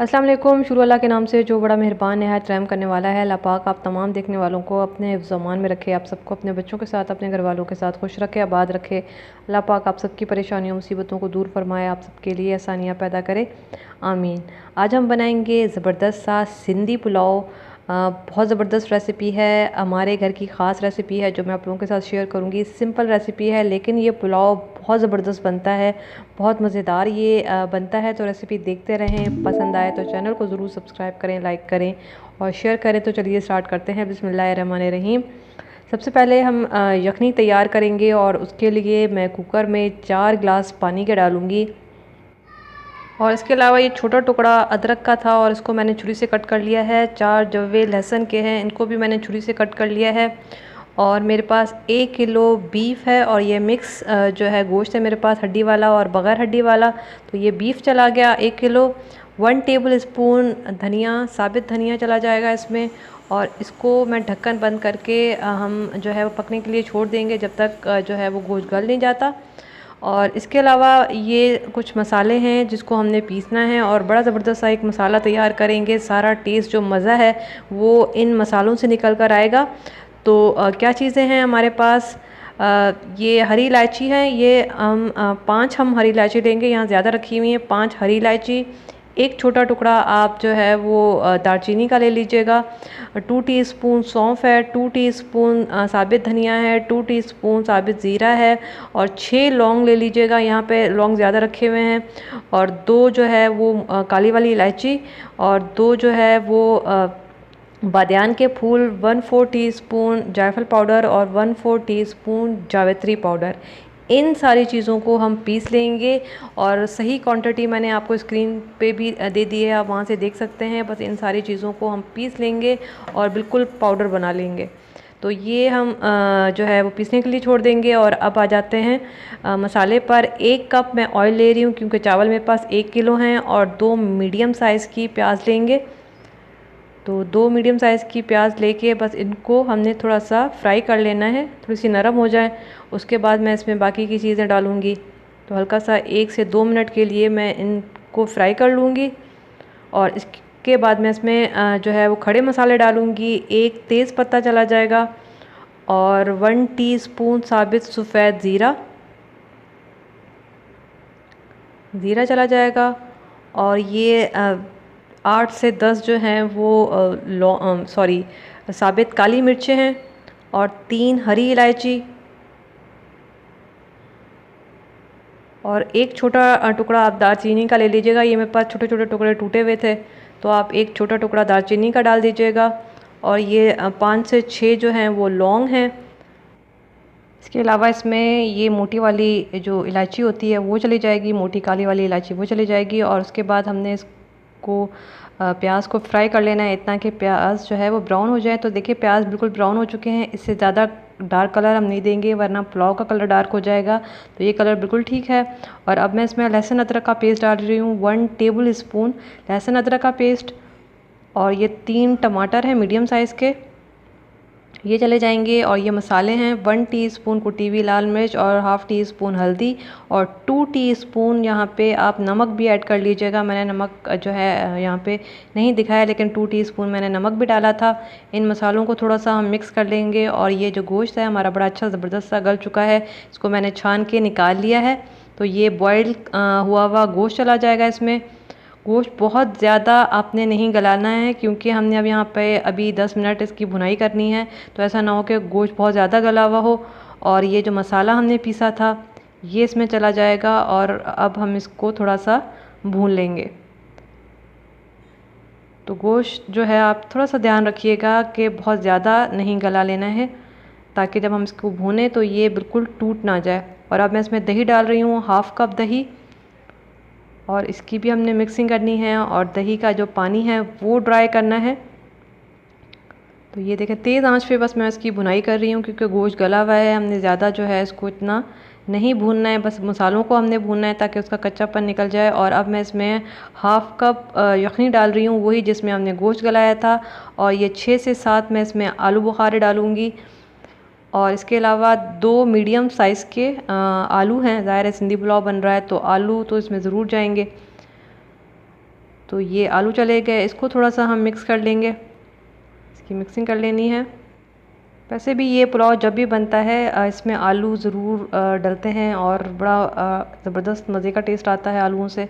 अस्सलाम वालेकुम। शुरू अल्लाह के नाम से जो बड़ा मेहरबान नहायत रहम करने वाला है। अल्लाह पाक आप तमाम देखने वालों को अपने ज़मान में रखे, आप सबको अपने बच्चों के साथ, अपने घर वालों के साथ खुश रखे, आबाद रखे। अल्लाह पाक आप सबकी परेशानियों मुसीबतों को दूर फरमाए, आप सबके लिए आसानियाँ पैदा करे, आमीन। आज हम बनाएंगे ज़बरदस्त सा सिंधी पुलाव। बहुत ज़बरदस्त रेसिपी है, हमारे घर की ख़ास रेसिपी है जो मैं आप लोगों के साथ शेयर करूँगी। सिंपल रेसिपी है लेकिन ये पुलाव बहुत ज़बरदस्त बनता है, बहुत मज़ेदार ये बनता है। तो रेसिपी देखते रहें, पसंद आए तो चैनल को ज़रूर सब्सक्राइब करें, लाइक करें और शेयर करें। तो चलिए स्टार्ट करते हैं। बिस्मिल्लाहिर्रहमानिर्रहीम। सबसे पहले हम यखनी तैयार करेंगे और उसके लिए मैं कुकर में 4 गिलास पानी के डालूँगी। और इसके अलावा ये छोटा टुकड़ा अदरक का था और इसको मैंने छुरी से कट कर लिया है। 4 जवे लहसुन के हैं, इनको भी मैंने छुरी से कट कर लिया है। और मेरे पास 1 किलो बीफ है और ये मिक्स जो है गोश्त है मेरे पास, हड्डी वाला और बगैर हड्डी वाला। तो ये बीफ चला गया 1 किलो। 1 टेबल स्पून धनिया, साबित धनिया चला जाएगा इसमें। और इसको मैं ढक्कन बंद करके हम जो है वो पकने के लिए छोड़ देंगे जब तक जो है वो गोश्त गल नहीं जाता। और इसके अलावा ये कुछ मसाले हैं जिसको हमने पीसना है और बड़ा ज़बरदस्त सा एक मसाला तैयार करेंगे। सारा टेस्ट जो मज़ा है वो इन मसालों से निकल कर आएगा। तो क्या चीज़ें हैं हमारे पास, ये हरी इलायची है। ये हम 5 हम हरी इलायची लेंगे, यहाँ ज़्यादा रखी हुई है। 5 हरी इलायची, एक छोटा टुकड़ा आप जो है वो दालचीनी का ले लीजिएगा। 2 टीस्पून सौंफ है, 2 टीस्पून साबित धनिया है, 2 टीस्पून साबित ज़ीरा है और 6 लौंग ले लीजिएगा। यहाँ पे लौंग ज़्यादा रखे हुए हैं। और 2 जो है वो काली वाली इलायची और 2 जो है वो बादियान के फूल, 1/4 टीस्पून जायफल पाउडर और 1/4 टीस्पून जावित्री पाउडर। इन सारी चीज़ों को हम पीस लेंगे और सही क्वांटिटी मैंने आपको स्क्रीन पे भी दे दी है, आप वहाँ से देख सकते हैं। बस इन सारी चीज़ों को हम पीस लेंगे और बिल्कुल पाउडर बना लेंगे। तो ये हम जो है वो पीसने के लिए छोड़ देंगे। और अब आ जाते हैं मसाले पर। 1 कप मैं ऑयल ले रही हूँ क्योंकि चावल मेरे पास 1 किलो हैं। और 2 मीडियम साइज़ की प्याज लेंगे। तो 2 मीडियम साइज़ की प्याज लेके बस इनको हमने थोड़ा सा फ्राई कर लेना है, थोड़ी सी नरम हो जाए। उसके बाद मैं इसमें बाकी की चीज़ें डालूँगी। तो हल्का सा 1 से 2 मिनट के लिए मैं इनको फ्राई कर लूँगी। और इसके बाद मैं इसमें जो है वो खड़े मसाले डालूँगी। 1 तेज़ पत्ता चला जाएगा और 1 टीस्पून साबित सफ़ेद ज़ीरा चला जाएगा। और ये 8 से 10 जो हैं वो साबित काली मिर्चें हैं और 3 हरी इलायची और 1 छोटा टुकड़ा आप दालचीनी का ले लीजिएगा। ये मेरे पास छोटे छोटे टुकड़े टूटे हुए थे तो आप 1 छोटा टुकड़ा दालचीनी का डाल दीजिएगा। और ये 5 से 6 जो हैं वो लौंग हैं। इसके अलावा इसमें ये मोटी वाली जो इलायची होती है वो चली जाएगी, मोटी काली वाली इलायची वो चली जाएगी। और उसके बाद हमने इसको प्याज को फ्राई कर लेना है इतना कि प्याज जो है वो ब्राउन हो जाए। तो देखिए प्याज बिल्कुल ब्राउन हो चुके हैं। इससे ज़्यादा डार्क कलर हम नहीं देंगे वरना पुलाव का कलर डार्क हो जाएगा। तो ये कलर बिल्कुल ठीक है। और अब मैं इसमें लहसुन अदरक का पेस्ट डाल रही हूँ, 1 टेबल स्पून लहसुन अदरक का पेस्ट। और ये 3 टमाटर हैं मीडियम साइज़ के, ये चले जाएंगे। और ये मसाले हैं 1 टीस्पून कुटी हुई लाल मिर्च और हाफ़ टी स्पून हल्दी और 2 टीस्पून यहाँ पे आप नमक भी ऐड कर लीजिएगा। मैंने नमक जो है यहाँ पे नहीं दिखाया लेकिन 2 टीस्पून मैंने नमक भी डाला था। इन मसालों को थोड़ा सा हम मिक्स कर लेंगे। और ये जो गोश्त है हमारा बड़ा अच्छा ज़बरदस्त सा गल चुका है, इसको मैंने छान के निकाल लिया है। तो ये बॉयल हुआ हुआ गोश्त चला जाएगा इसमें। गोश्त बहुत ज़्यादा आपने नहीं गलाना है क्योंकि हमने अब यहाँ पे अभी 10 मिनट इसकी भुनाई करनी है। तो ऐसा ना हो कि गोश्त बहुत ज़्यादा गला हुआ हो। और ये जो मसाला हमने पीसा था ये इसमें चला जाएगा और अब हम इसको थोड़ा सा भून लेंगे। तो गोश्त जो है आप थोड़ा सा ध्यान रखिएगा कि बहुत ज़्यादा नहीं गला लेना है ताकि जब हम इसको भूनें तो ये बिल्कुल टूट ना जाए। और अब मैं इसमें दही डाल रही हूँ, 1/2 कप दही। और इसकी भी हमने मिक्सिंग करनी है और दही का जो पानी है वो ड्राई करना है। तो ये देखें तेज़ आंच पे बस मैं इसकी भुनाई कर रही हूँ क्योंकि गोश्त गला हुआ है। हमने ज़्यादा जो है इसको इतना नहीं भूनना है, बस मसालों को हमने भूनना है ताकि उसका कच्चापन निकल जाए। और अब मैं इसमें 1/2 कप यखनी डाल रही हूँ, वही जिसमें हमने गोश्त गलाया था। और ये 6 से 7 मैं इसमें आलू बुखारे डालूँगी। और इसके अलावा 2 मीडियम साइज़ के आलू हैं। ज़ाहिर है सिंधी पुलाव बन रहा है तो आलू तो इसमें ज़रूर जाएंगे। तो ये आलू चले गए, इसको थोड़ा सा हम मिक्स कर लेंगे, इसकी मिक्सिंग कर लेनी है। वैसे भी ये पुलाव जब भी बनता है इसमें आलू ज़रूर डलते हैं और बड़ा ज़बरदस्त मज़े का टेस्ट आता है आलूओं से।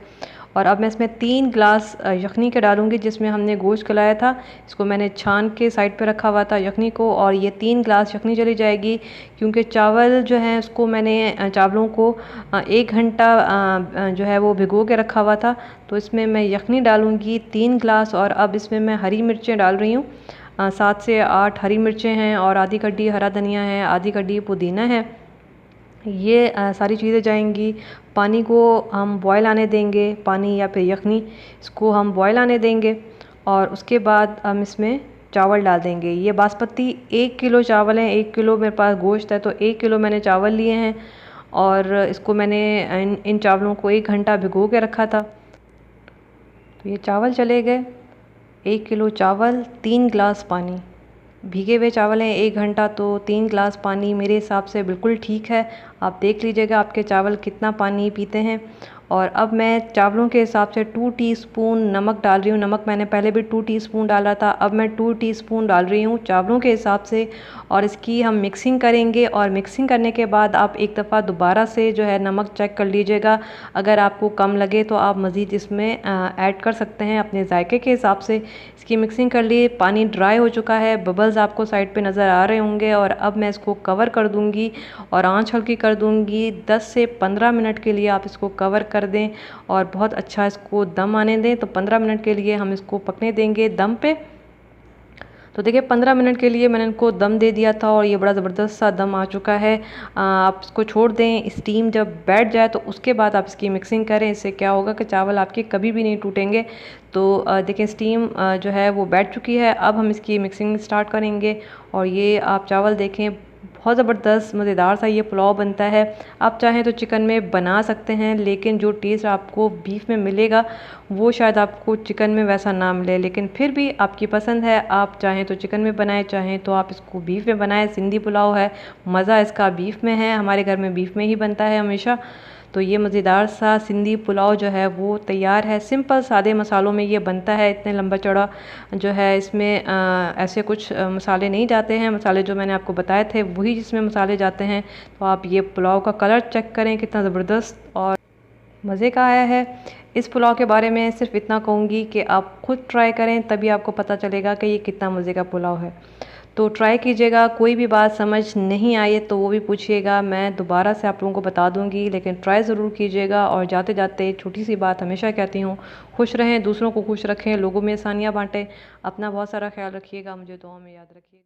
और अब मैं इसमें 3 ग्लास यखनी के डालूँगी, जिसमें हमने गोश्त गलाया था। इसको मैंने छान के साइड पे रखा हुआ था यखनी को, और ये 3 ग्लास यखनी चली जाएगी। क्योंकि चावल जो है उसको मैंने चावलों को 1 घंटा जो है वो भिगो के रखा हुआ था। तो इसमें मैं यखनी डालूँगी 3 ग्लास, और अब इसमें मैं हरी मिर्चें डाल रही हूँ। 7 से 8 हरी मिर्चें हैं, और आधी कड्डी हरा धनिया है, आधी कड्डी पुदीना है। ये सारी चीज़ें जाएंगी। पानी को हम बॉयल आने देंगे, पानी या फिर यखनी, इसको हम बॉयल आने देंगे। और उसके बाद हम इसमें चावल डाल देंगे। ये बासमती 1 किलो चावल हैं, 1 किलो मेरे पास गोश्त है, तो 1 किलो मैंने चावल लिए हैं। और इसको मैंने इन चावलों को 1 घंटा भिगो के रखा था। तो ये चावल चले गए, 1 किलो चावल, 3 ग्लास पानी। भीगे हुए चावल हैं 1 घंटा, तो 3 ग्लास पानी मेरे हिसाब से बिल्कुल ठीक है। आप देख लीजिएगा आपके चावल कितना पानी पीते हैं। और अब मैं चावलों के हिसाब से 2 टीस्पून नमक डाल रही हूँ। नमक मैंने पहले भी 2 टीस्पून डाला था, अब मैं 2 टीस्पून डाल रही हूँ चावलों के हिसाब से। और इसकी हम मिक्सिंग करेंगे, और मिक्सिंग करने के बाद आप एक दफ़ा दोबारा से जो है नमक चेक कर लीजिएगा। अगर आपको कम लगे तो आप मज़ीद इसमें ऐड कर सकते हैं अपने जायके के हिसाब से। इसकी मिक्सिंग कर ली, पानी ड्राई हो चुका है, बबल्स आपको साइड पे नज़र आ रहे होंगे। और अब मैं इसको कवर कर दूंगी और आंच हल्की कर दूंगी। 10 से 15 मिनट के लिए आप इसको कवर कर दें और बहुत अच्छा इसको दम आने दें। तो 15 मिनट के लिए हम इसको पकने देंगे दम पे। तो देखिए 15 मिनट के लिए मैंने इनको दम दे दिया था, और ये बड़ा ज़बरदस्त सा दम आ चुका है। आप इसको छोड़ दें, स्टीम जब बैठ जाए तो उसके बाद आप इसकी मिक्सिंग करें। इससे क्या होगा कि चावल आपके कभी भी नहीं टूटेंगे। तो देखिए स्टीम जो है वो बैठ चुकी है। अब हम इसकी मिक्सिंग स्टार्ट करेंगे, और ये आप चावल देखें बहुत ज़बरदस्त मज़ेदार सा ये पुलाव बनता है। आप चाहें तो चिकन में बना सकते हैं, लेकिन जो टेस्ट आपको बीफ में मिलेगा वो शायद आपको चिकन में वैसा ना मिले। लेकिन फिर भी आपकी पसंद है, आप चाहें तो चिकन में बनाएं, चाहें तो आप इसको बीफ में बनाएं। सिंधी पुलाव है, मज़ा इसका बीफ में है। हमारे घर में बीफ में ही बनता है हमेशा। तो ये मज़ेदार सा सिंधी पुलाव जो है वो तैयार है। सिंपल सादे मसालों में ये बनता है। इतने लंबा चौड़ा जो है इसमें ऐसे कुछ मसाले नहीं जाते हैं। मसाले जो मैंने आपको बताए थे वही जिसमें मसाले जाते हैं। तो आप ये पुलाव का कलर चेक करें कितना ज़बरदस्त और मज़े का आया है। इस पुलाव के बारे में सिर्फ इतना कहूँगी कि आप खुद ट्राई करें, तभी आपको पता चलेगा कि ये कितना मज़े का पुलाव है। तो ट्राई कीजिएगा। कोई भी बात समझ नहीं आई तो वो भी पूछिएगा, मैं दोबारा से आप लोगों को बता दूंगी। लेकिन ट्राई ज़रूर कीजिएगा। और जाते जाते छोटी सी बात हमेशा कहती हूँ, खुश रहें, दूसरों को खुश रखें, लोगों में आसानियाँ बांटें, अपना बहुत सारा ख्याल रखिएगा, मुझे दुआ में याद रखिएगा।